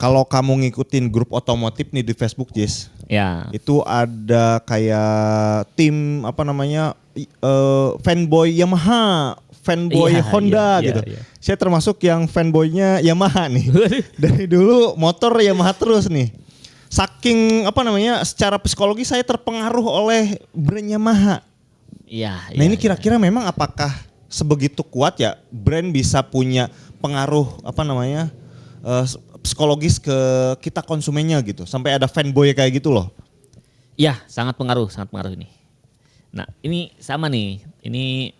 kalau kamu ngikutin grup otomotif nih di Facebook, Jis, Ya. itu ada kayak tim apa namanya fanboy Yamaha, fanboy Iya, Honda iya, gitu. iya. Saya termasuk yang fanboynya Yamaha nih. Dari dulu motor Yamaha terus nih. Saking apa namanya, secara psikologi saya terpengaruh oleh brand Yamaha. Iya. Nah ini kira-kira memang apakah sebegitu kuat ya brand bisa punya pengaruh apa namanya psikologis ke kita konsumennya gitu, sampai ada fanboy kayak gitu loh. Iya, sangat pengaruh ini. Nah, ini sama nih. Ini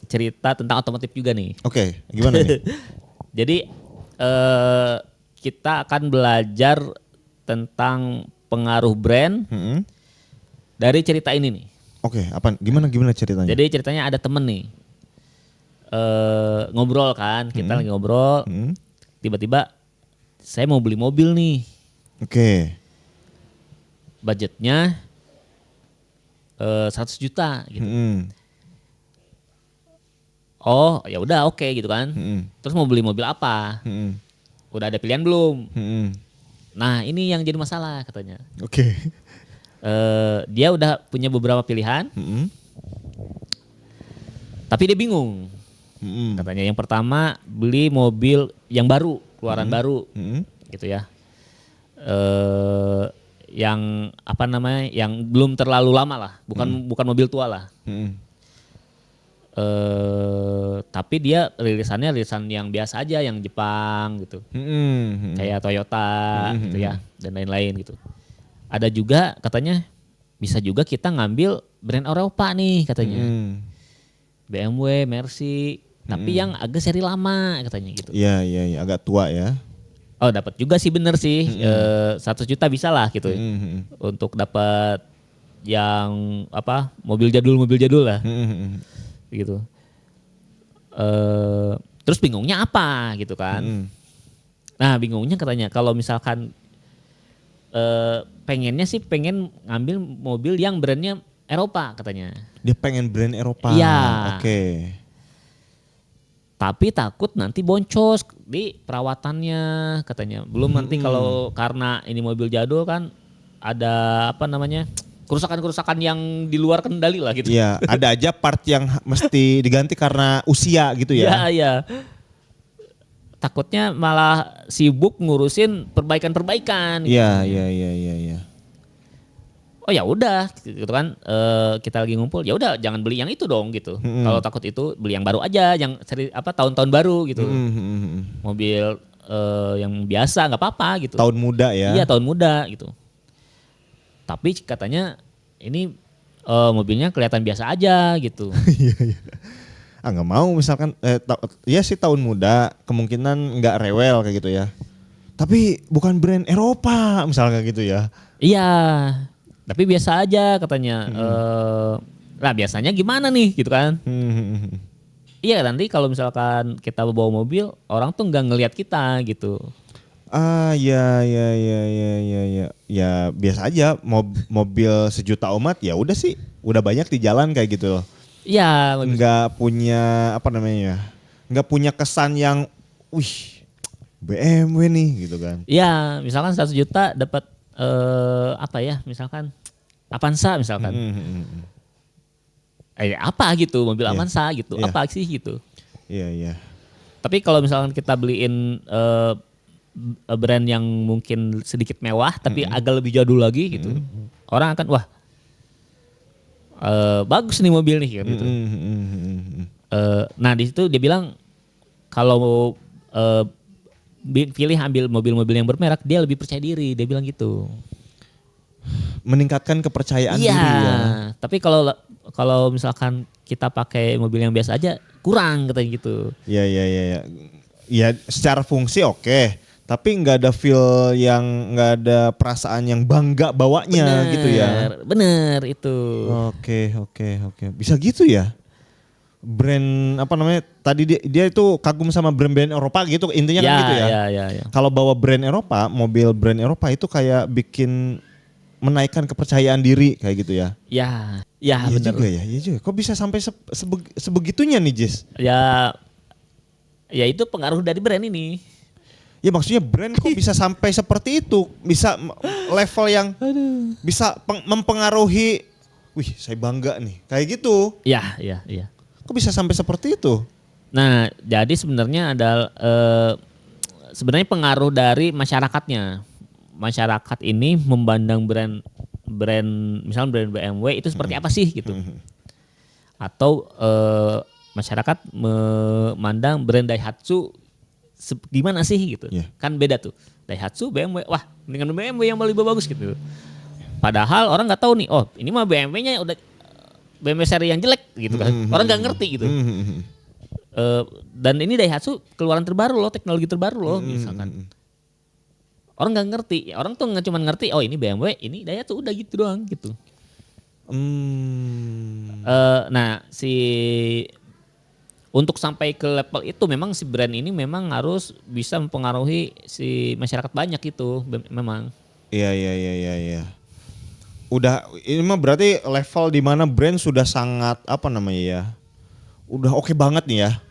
cerita tentang otomotif juga nih. Oke, gimana nih? Jadi kita akan belajar tentang pengaruh brand dari cerita ini nih. Oke, apa gimana ceritanya? Jadi ceritanya ada temen nih ngobrol kan, kita lagi ngobrol, tiba-tiba saya mau beli mobil nih, Oke. budgetnya 100 juta gitu. Oh ya udah oke gitu kan. Terus mau beli mobil apa? Udah ada pilihan belum? Nah ini yang jadi masalah katanya. Oke. Dia udah punya beberapa pilihan, tapi dia bingung. Katanya yang pertama beli mobil yang baru, keluaran baru, gitu ya. Yang apa namanya, yang belum terlalu lama lah, bukan mobil tua lah. Tapi dia rilisan yang biasa aja, yang Jepang gitu, kayak Toyota gitu ya, dan lain-lain gitu. Ada juga katanya bisa juga kita ngambil brand Eropa nih katanya, BMW, Mercy, tapi yang agak seri lama katanya gitu. Iya, agak tua ya. Oh dapat juga sih, bener sih, 100 juta bisa lah gitu, untuk dapat yang apa mobil jadul lah. Gitu. Terus bingungnya apa gitu kan. Nah bingungnya katanya kalau misalkan pengen ngambil mobil yang brandnya Eropa katanya. Dia pengen brand Eropa. Iya. Oke. Tapi takut nanti boncos di perawatannya katanya. Belum nanti kalau karena ini mobil jadul kan ada apa namanya, kerusakan-kerusakan yang di luar kendali lah gitu. Iya, ada aja part yang mesti diganti karena usia gitu ya. Iya. Takutnya malah sibuk ngurusin perbaikan. Iya. Oh ya udah gitu kan, kita lagi ngumpul, ya udah jangan beli yang itu dong gitu. Kalau takut itu beli yang baru aja, yang tahun-tahun baru gitu. Mobil yang biasa nggak apa-apa gitu. Tahun muda ya. Iya tahun muda gitu. Tapi katanya ini mobilnya kelihatan biasa aja gitu. Iya. Nggak mau misalkan ya sih tahun muda, kemungkinan nggak rewel kayak gitu ya. Tapi bukan brand Eropa misalnya gitu ya. Iya, tapi biasa aja katanya. Nah biasanya gimana nih gitu kan. Iya nanti kalau misalkan kita bawa mobil, orang tuh nggak ngelihat kita gitu. Ya biasa aja, mobil sejuta umat ya udah sih, udah banyak di jalan kayak gitu loh. Iya. Nggak punya apa namanya, nggak punya kesan yang, wih BMW nih gitu kan. Iya, misalkan 100 juta dapat apa ya, misalkan Avanza misalkan. Apa gitu, mobil Avanza gitu, apa sih gitu. Iya. Tapi kalau misalkan kita beliin brand yang mungkin sedikit mewah tapi agak lebih jadul lagi gitu, orang akan wah bagus nih mobil nih kan gitu. Nah di situ dia bilang kalau pilih ambil mobil-mobil yang bermerek, dia lebih percaya diri, dia bilang gitu. Meningkatkan kepercayaan diri ya. Tapi kalau misalkan kita pakai mobil yang biasa aja kurang katanya gitu. Iya. Ya secara fungsi oke. Tapi nggak ada feel yang, nggak ada perasaan yang bangga bawanya gitu ya. Bener itu. Oke. Bisa gitu ya. Brand apa namanya? Tadi dia itu kagum sama brand-brand Eropa gitu, intinya kan gitu ya. Iya. Kalau bawa brand Eropa, mobil brand Eropa itu kayak bikin menaikkan kepercayaan diri kayak gitu ya. Iya benar. bener. Iya juga. Kok bisa sampai sebegitunya nih, Jis? Ya itu pengaruh dari brand ini. Ya maksudnya brand kok bisa sampai seperti itu, bisa level yang bisa mempengaruhi. Wih, saya bangga nih, kayak gitu. Iya. Kok bisa sampai seperti itu? Nah, jadi sebenarnya ada sebenarnya pengaruh dari masyarakatnya. Masyarakat ini memandang brand misalnya brand BMW itu seperti apa sih gitu. Atau masyarakat memandang brand Daihatsu gimana sih gitu. Yeah. Kan beda tuh. Daihatsu, BMW, wah dengan BMW yang lebih bagus gitu. Padahal orang nggak tahu nih, oh ini mah BMW-nya udah BMW seri yang jelek gitu kan. Orang nggak ngerti gitu. Dan ini Daihatsu keluaran terbaru loh, teknologi terbaru loh misalkan. Orang nggak ngerti, orang tuh nggak cuma ngerti, oh ini BMW, ini Daihatsu udah gitu doang gitu. Nah untuk sampai ke level itu memang si brand ini memang harus bisa mempengaruhi si masyarakat banyak itu memang. Iya. Udah ini mah berarti level di mana brand sudah sangat apa namanya ya? Udah oke banget nih ya.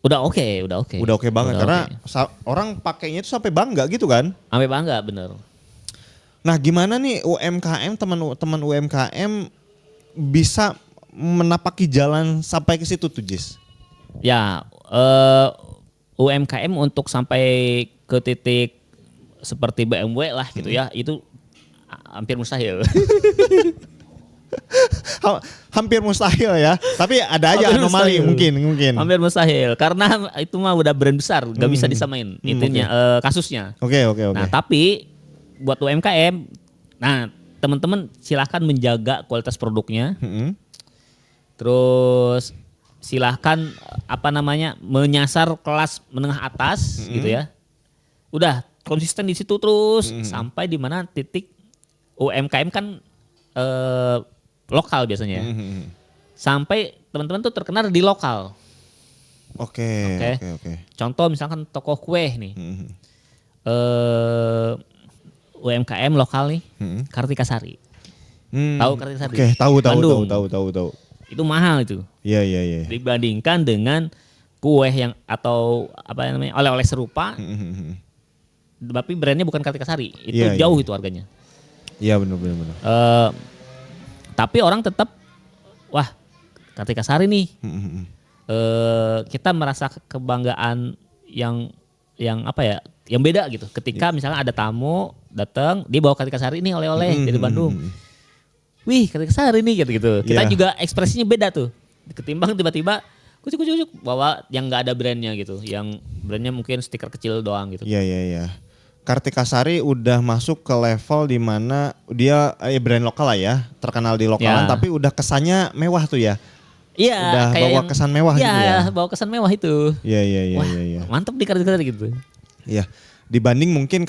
Udah oke. Udah oke banget karena orang pakainya itu sampai bangga gitu kan? Sampai bangga bener. Nah, gimana nih UMKM teman-teman UMKM bisa menapaki jalan sampai ke situ tuh, Jis? Ya, UMKM untuk sampai ke titik seperti BMW lah gitu ya, itu hampir mustahil. Hampir mustahil ya, tapi ada aja anomali mungkin. Hampir mustahil, karena itu mah udah brand besar, gak bisa disamain intinya kasusnya. Oke. Nah tapi buat UMKM, nah teman-teman silahkan menjaga kualitas produknya, terus silahkan menyasar kelas menengah atas gitu ya. Udah konsisten di situ terus sampai di mana titik UMKM kan lokal biasanya ya. Sampai teman-teman tuh terkenal di lokal. Oke. Contoh misalkan toko kue nih. UMKM lokal nih, Kartika Sari. Tahu Kartika Sari? Oke, tahu. Itu mahal itu. Iya. Dibandingkan dengan kue yang atau oleh-oleh serupa. Tapi brandnya bukan Kartika Sari. Itu jauh itu harganya. Iya benar. Tapi orang tetap wah Kartika Sari nih. Kita merasa kebanggaan yang beda gitu. Ketika misalnya ada tamu datang, dia bawa Kartika Sari nih oleh-oleh dari Bandung. Wih, Kartika Sari nih gitu. Kita juga ekspresinya beda tuh. Ketimbang tiba-tiba kucuk bawa yang nggak ada brandnya gitu. Yang brandnya mungkin stiker kecil doang gitu. Iya. Kartika Sari udah masuk ke level di mana dia brand lokal lah ya, terkenal di lokalan tapi udah kesannya mewah tuh ya. Iya, udah bawa kesan mewah gitu ya. Iya, bawa kesan mewah itu. Iya. Mantap di Kartika Sari gitu. Iya. Dibanding mungkin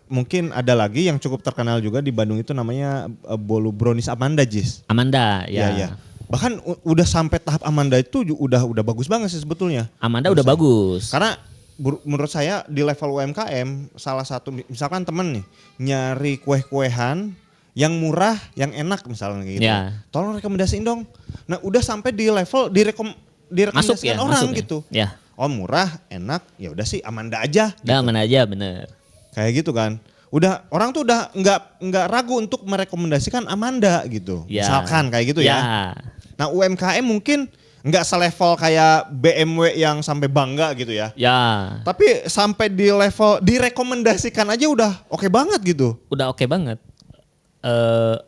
mungkin ada lagi yang cukup terkenal juga di Bandung itu namanya bolu brownies Amanda, Jis. Amanda, ya. Iya. Bahkan udah sampai tahap Amanda itu udah bagus banget sih sebetulnya. Amanda udah bagus. Karena menurut saya di level UMKM salah satu misalkan temen nih nyari kue-kuehan yang murah, yang enak misalnya gitu. Ya. Tolong rekomendasiin dong. Nah, udah sampai di level direkomendasikan orang gitu. Ya. Oh murah, enak, ya udah sih Amanda aja. Gitu. Amanda aja bener. Kayak gitu kan. Udah orang tuh udah nggak ragu untuk merekomendasikan Amanda gitu. Ya. Misalkan kayak gitu ya. Nah UMKM mungkin nggak selevel kayak BMW yang sampai bangga gitu ya. Ya. Tapi sampai di level direkomendasikan aja udah oke banget gitu. Udah oke banget.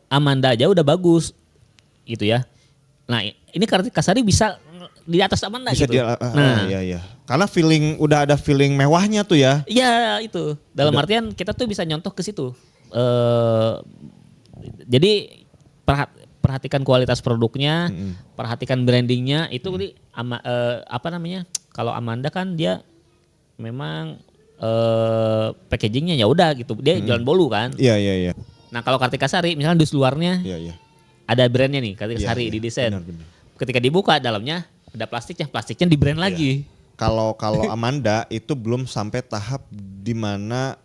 Amanda aja udah bagus gitu ya. Nah ini Kartika Sari bisa di atas Amanda bisa gitu. Iya. Karena udah ada feeling mewahnya tuh ya. Iya itu. Dalam artian kita tuh bisa nyontoh ke situ. Jadi perhatikan kualitas produknya, perhatikan brandingnya itu kalau Amanda kan dia memang packagingnya ya udah gitu. Dia jualan bolu kan. Iya. Nah kalau Kartika Sari misalnya dus luarnya ada brandnya nih Kartika Sari di desain. Benar. Ketika dibuka dalamnya ada plastiknya di brand lagi. Kalau Amanda itu belum sampai tahap di mana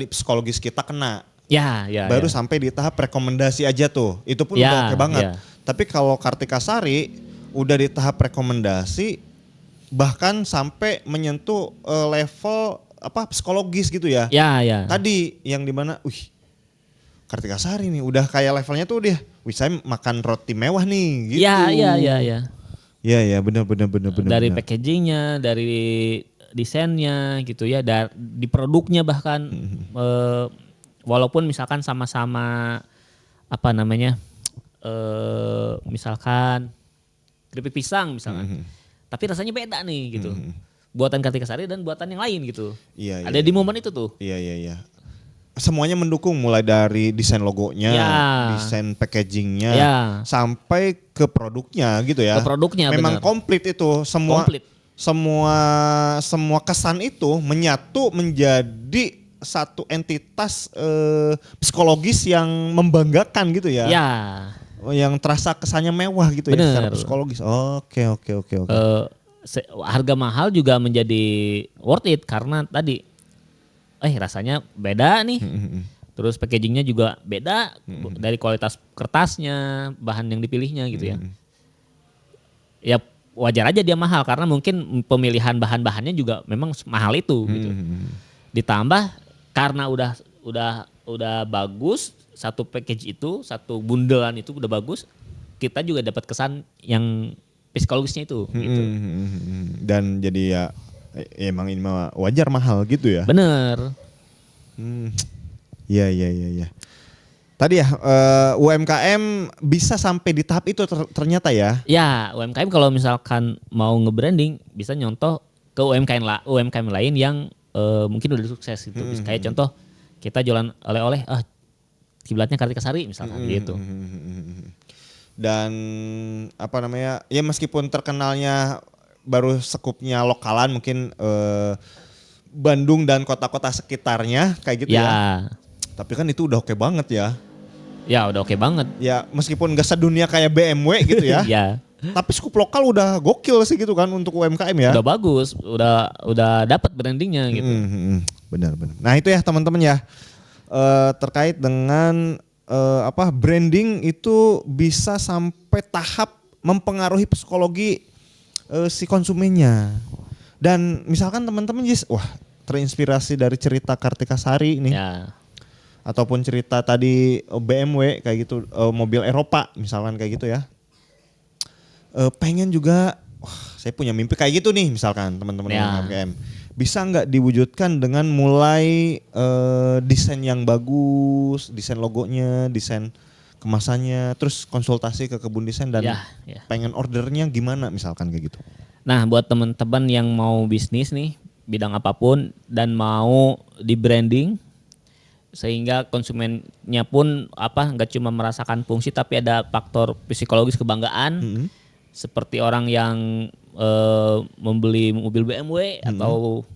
psikologis kita kena. Ya. Baru sampai di tahap rekomendasi aja tuh. Itu pun udah oke banget. Ya. Tapi kalau Kartika Sari udah di tahap rekomendasi bahkan sampai menyentuh level psikologis gitu ya. Ya, ya. Tadi yang dimana, Kartika Sari nih udah kayak levelnya tuh dia, saya makan roti mewah nih gitu. Ya, ya, ya, ya. Iya, benar. Dari packagingnya, dari desainnya gitu ya, di produknya bahkan walaupun misalkan sama-sama apa namanya, misalkan keripik pisang misalkan, tapi rasanya beda nih gitu. Buatan Kartika Sari dan buatan yang lain gitu. Iya. Ada di momen itu tuh. Iya. Semuanya mendukung mulai dari desain logonya, desain packagingnya, sampai ke produknya gitu ya. Ke produknya memang komplit itu semua. Komplit. Semua kesan itu menyatu menjadi satu entitas psikologis yang membanggakan gitu ya. Ya. Yang terasa kesannya mewah gitu ya secara psikologis. Oke. Harga mahal juga menjadi worth it karena tadi rasanya beda nih. Terus packagingnya juga beda dari kualitas kertasnya, bahan yang dipilihnya gitu ya. Ya wajar aja dia mahal karena mungkin pemilihan bahan-bahannya juga memang mahal itu gitu. Ditambah karena udah bagus, satu package itu, satu bundelan itu udah bagus, kita juga dapat kesan yang psikologisnya itu gitu. Dan jadi ya emang ini mah wajar mahal gitu ya. Bener. Iya. Tadi ya UMKM bisa sampai di tahap itu ternyata ya. Ya UMKM kalau misalkan mau nge-branding bisa nyontoh ke UMKM lain yang mungkin udah sukses gitu. Kayak contoh kita jualan oleh-oleh, kiblatnya Kartika Sari misalkan gitu. Dan apa namanya, ya meskipun terkenalnya baru sekupnya lokalan mungkin Bandung dan kota-kota sekitarnya kayak gitu ya. Tapi kan itu udah oke banget ya. Ya udah oke banget. Ya meskipun gak sedunia kayak BMW gitu ya. Ya. Tapi skup lokal udah gokil sih gitu kan untuk UMKM ya. Udah bagus, udah dapat brandingnya gitu. Benar. Nah itu ya teman-teman ya, terkait dengan branding itu bisa sampai tahap mempengaruhi psikologi si konsumennya. Dan misalkan teman-teman terinspirasi dari cerita Kartika Sari nih. Ya. Ataupun cerita tadi BMW kayak gitu, mobil Eropa misalkan kayak gitu ya. Pengen juga, saya punya mimpi kayak gitu nih misalkan teman-teman UMKM. Bisa nggak diwujudkan dengan mulai desain yang bagus, desain logonya, desain kemasannya, terus konsultasi ke kebun desain dan pengen ordernya gimana misalkan kayak gitu. Nah buat teman-teman yang mau bisnis nih, bidang apapun dan mau di branding, sehingga konsumennya pun nggak cuma merasakan fungsi tapi ada faktor psikologis kebanggaan. Seperti orang yang membeli mobil BMW atau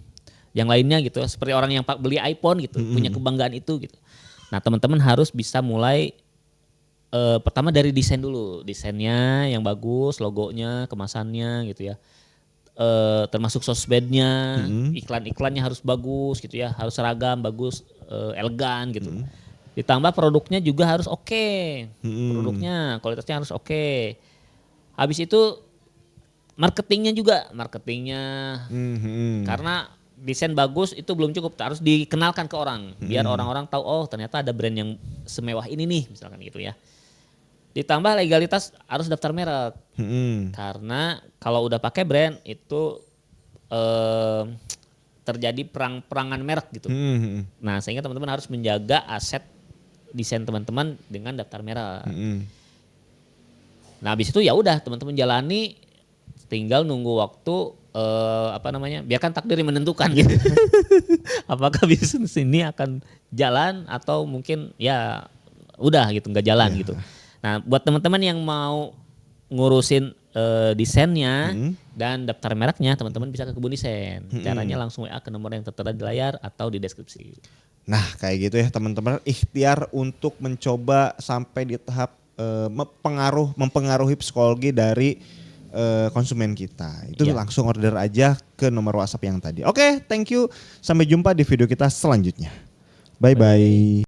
yang lainnya gitu, seperti orang yang beli iPhone gitu, punya kebanggaan itu gitu. Nah teman-teman harus bisa mulai pertama dari desain dulu, desainnya yang bagus, logonya, kemasannya gitu ya. Termasuk sosmednya, iklan-iklannya harus bagus gitu ya, harus seragam, bagus, elegan gitu. Ditambah produknya juga harus oke. Produknya, kualitasnya harus oke. Habis itu marketingnya juga, karena desain bagus itu belum cukup, harus dikenalkan ke orang, biar orang-orang tahu ternyata ada brand yang semewah ini nih misalkan gitu ya. Ditambah legalitas harus daftar merek, karena kalau udah pakai brand itu terjadi perang-perangan merek gitu. Nah sehingga teman-teman harus menjaga aset desain teman-teman dengan daftar merek. Nah habis itu ya udah teman-teman jalani, tinggal nunggu waktu biarkan takdir yang menentukan gitu. Apakah bisnis ini akan jalan atau mungkin ya udah gitu nggak jalan gitu. Nah buat teman-teman yang mau ngurusin desainnya dan daftar mereknya, teman-teman bisa ke kebun desain. Caranya langsung WA ke nomor yang tertera di layar atau di deskripsi. Nah kayak gitu ya teman-teman, ikhtiar untuk mencoba sampai di tahap mempengaruhi psikologi dari konsumen kita. Itu langsung order aja ke nomor WhatsApp yang tadi. Oke, thank you. Sampai jumpa di video kita selanjutnya. Bye-bye.